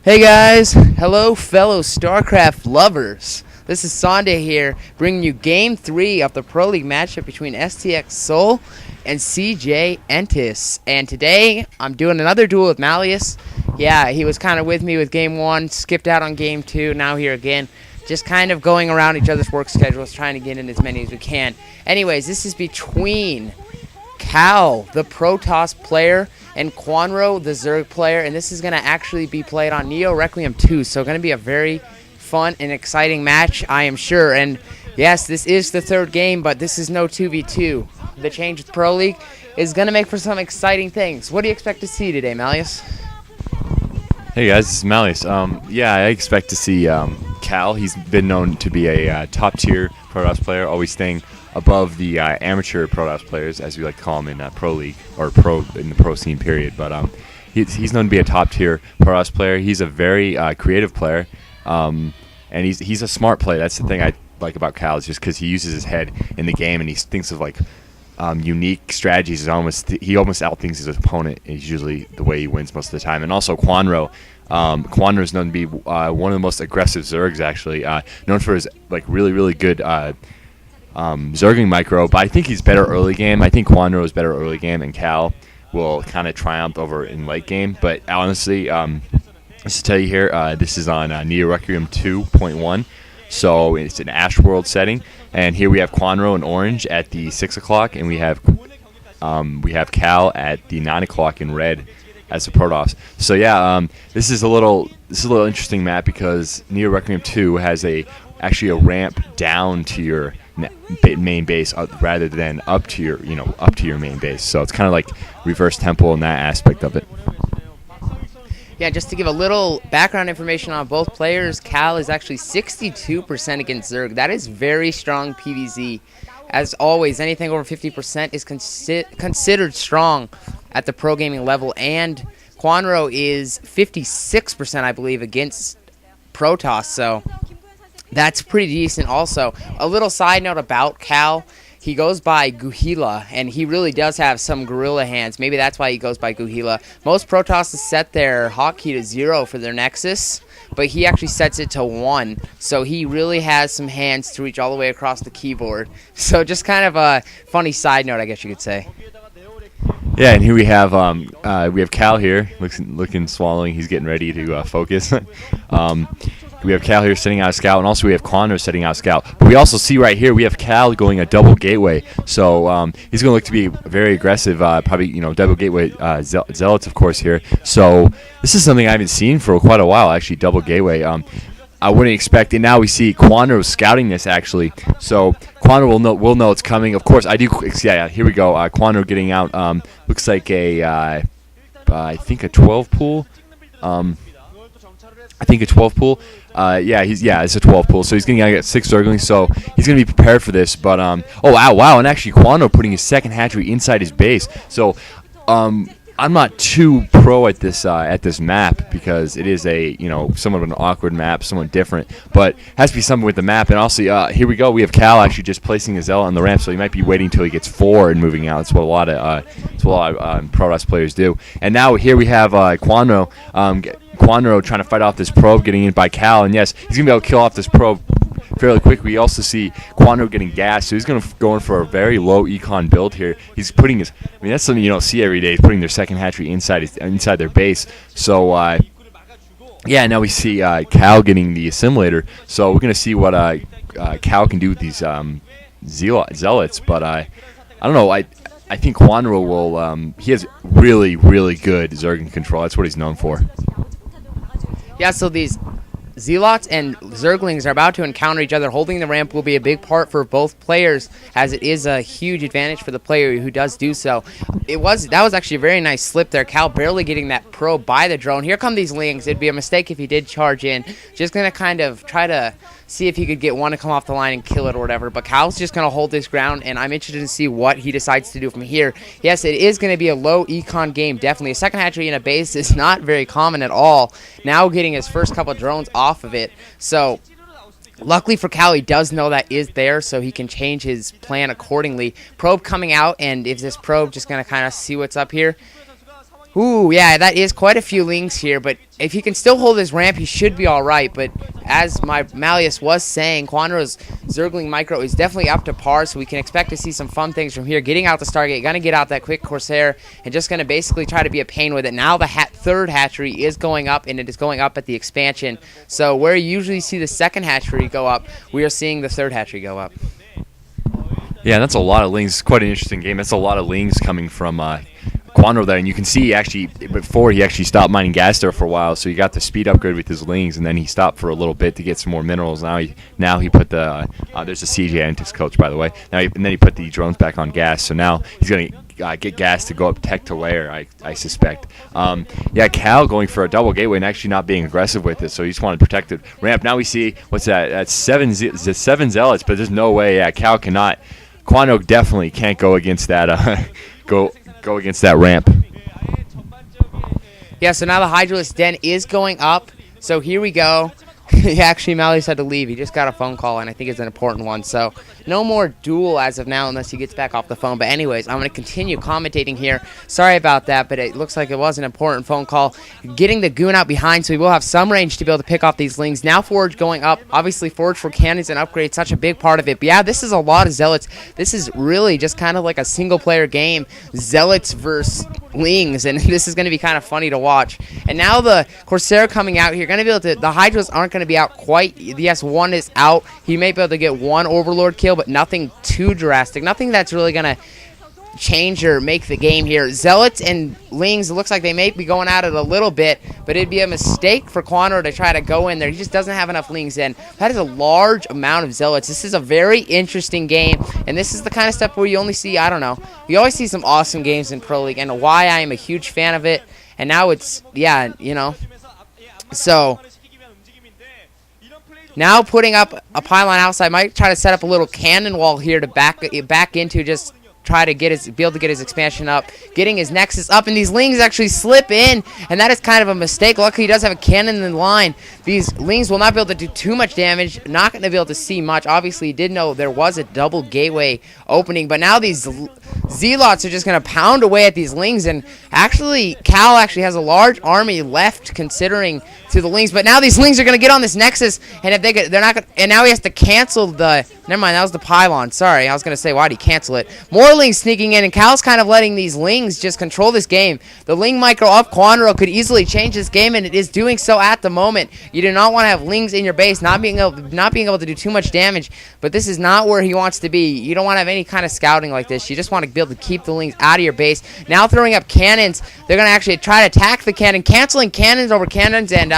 Hey guys, hello fellow StarCraft lovers. This is Sonde here, bringing you Game 3 of the Pro League matchup between STX Seoul and CJ Entis. And today, I'm doing another duel with Malleus. Yeah, he was kind of with me with Game 1, skipped out on Game 2, now here again. Just kind of going around each other's work schedules, trying to get in as many as we can. Anyways, this is between Kal, the Protoss player, and Kwanro, the Zerg player, and this is going to actually be played on Neo Requiem 2, so going to be a very fun and exciting match, I am sure. And yes, this is the third game, but this is no 2v2. The change with Pro League is going to make for some exciting things. What do you expect to see today, Malleus? Hey guys, this is Malleus. Yeah, I expect to see Kal. He's been known to be a top-tier Protoss player, always staying above the amateur Protoss players, as we like to call them in Pro League, or in the pro scene period. But he's known to be a top-tier Protoss player. He's a very creative player, and he's a smart player. That's the thing I like about Kal, is just because he uses his head in the game and he thinks of like unique strategies. He almost outthinks his opponent. Is usually the way he wins most of the time. And also Kwanro. Kwanro is known to be one of the most aggressive Zergs, actually, known for his like really good Zerging micro, but I think he's better early game. I think Kwanro is better early game, and Kal will kind of triumph over in late game. But honestly, just to tell you here, this is on Neo Requiem 2.1, so it's an Ash World setting. And here we have Kwanro in orange at the 6 o'clock, and we have Kal at the 9 o'clock in red as the Protoss. So yeah, this is a little interesting map because Neo Requiem 2 has actually a ramp down to your main base rather than up to your main base. So it's kind of like reverse tempo in that aspect of it. Yeah, just to give a little background information on both players, Kal is actually 62% against Zerg. That is very strong PvZ. As always, anything over 50% is considered strong at the pro gaming level, and Kwanro is 56%, I believe, against Protoss, so that's pretty decent also. A little side note about Kal, he goes by Guhila, and he really does have some gorilla hands. Maybe that's why he goes by Guhila. Most Protosses set their hotkey to 0 for their Nexus, but he actually sets it to 1, so he really has some hands to reach all the way across the keyboard. So just kind of a funny side note, I guess you could say. Yeah, and here we have Kal here, looking swallowing. He's getting ready to focus. We have Kal here setting out a scout, and also we have Kwanro setting out a scout. But we also see right here we have Kal going a double gateway, so he's going to look to be very aggressive. Probably double gateway zealots, of course, here. So this is something I haven't seen for quite a while, actually, double gateway. I wouldn't expect it. Now we see Kwanro scouting this, actually. So Kwanro will know it's coming. Of course, I do. Yeah, here we go. Kwanro getting out. Looks like I think a 12 pool. I think a 12 pool. It's a 12 pool. So he's going to get 6 Zerglings. So he's going to be prepared for this. But oh wow! And actually, Kwanro putting his second hatchery inside his base. So I'm not too pro at this map because it is a somewhat of an awkward map, somewhat different. But has to be something with the map. And also here we go. We have Kal actually just placing his Zealot on the ramp, so he might be waiting until he gets 4 and moving out. That's what a lot of Protoss players do. And now here we have Kwanro. Kwanro trying to fight off this probe, getting in by Kal, and yes, he's gonna be able to kill off this probe fairly quick. We also see Kwanro getting gassed, so he's going to go in for a very low econ build here. He's putting his, that's something you don't see every day. He's putting their second hatchery inside their base. So yeah, now we see Kal getting the assimilator. So we're going to see what Kal can do with these zealots. But I don't know. I think Kwanro will. He has really good Zerg control. That's what he's known for. Yeah, so these Zealots and Zerglings are about to encounter each other. Holding the ramp will be a big part for both players, as it is a huge advantage for the player who does do so. That was actually a very nice slip there. Kal barely getting that probe by the drone. Here come these Lings. It'd be a mistake if he did charge in. Just going to kind of try to see if he could get one to come off the line and kill it or whatever. But Kal's just going to hold this ground, and I'm interested to see what he decides to do from here. Yes, it is going to be a low econ game, definitely. A second hatchery in a base is not very common at all. Now getting his first couple drones off of it. So luckily for Kal, he does know that is there, so he can change his plan accordingly. Probe coming out, and if this probe just going to kind of see what's up here. Ooh, yeah, that is quite a few Lings here, but if he can still hold his ramp, he should be alright. But as my Malleus was saying, Kwanro's Zergling Micro is definitely up to par, so we can expect to see some fun things from here. Getting out the Stargate, gonna get out that quick Corsair, and just gonna basically try to be a pain with it. Now the third hatchery is going up, and it is going up at the expansion. So where you usually see the second hatchery go up, we are seeing the third hatchery go up. Yeah, that's a lot of Lings. Quite an interesting game. That's a lot of Lings coming from Kwanro there, and you can see actually before he actually stopped mining gas there for a while, so he got the speed upgrade with his Lings, and then he stopped for a little bit to get some more minerals. Now he put the there's a CJ Antics coach, by the way. And then he put the drones back on gas, so now he's gonna get gas to go up tech to layer, I suspect. Yeah, Kal going for a double gateway and actually not being aggressive with it, so he just wanted to protect the ramp. Now we see what's that? That's seven zealots, but there's no way. Yeah, Kal cannot. Kwanro definitely can't go against that. Go against that ramp. Yeah, so now the Hydralisk Den is going up. So here we go. Actually, Malleus had to leave. He just got a phone call, and I think it's an important one. So no more duel as of now unless he gets back off the phone. But anyways, I'm going to continue commentating here. Sorry about that, but it looks like it was an important phone call. Getting the Goon out behind, so we will have some range to be able to pick off these Lings. Now Forge going up. Obviously, Forge for cannons and upgrades, such a big part of it. But yeah, this is a lot of Zealots. This is really just kind of like a single-player game. Zealots versus Lings, and this is going to be kind of funny to watch. And now the Corsair coming out here, going to be able to, the Hydras aren't going to be out quite. Yes, one is out. He may be able to get one Overlord kill, but nothing too drastic. Nothing that's really going to change or make the game here. Zealots and Lings, it looks like they may be going at it a little bit, but it'd be a mistake for Kwanro to try to go in there. He just doesn't have enough Lings in. That is a large amount of Zealots. This is a very interesting game, and this is the kind of stuff where you only see, I don't know, you always see some awesome games in Pro League, and why I am a huge fan of it. And now it's, yeah, you know, so now putting up a pylon outside, might try to set up a little cannon wall here to back into, just try to be able to get his expansion up, getting his Nexus up, and these Lings actually slip in, and that is kind of a mistake. Luckily, he does have a cannon in line. These Lings will not be able to do too much damage, not going to be able to see much. Obviously, he did know there was a double gateway opening, but now these Zealots are just going to pound away at these Lings, and actually, Kal actually has a large army left considering to the Lings, but now these Lings are going to get on this Nexus, and if they're not going to, and now he has to cancel the, never mind, that was the pylon. Sorry, I was going to say, why did he cancel it? More Lings sneaking in, and Kal's kind of letting these Lings just control this game. The Ling Micro of Kwanro could easily change this game, and it is doing so at the moment. You do not want to have Lings in your base, not being able to do too much damage, but this is not where he wants to be. You don't want to have any kind of scouting like this. You just want to be able to keep the Lings out of your base. Now throwing up cannons, they're going to actually try to attack the cannon, canceling cannons over cannons, and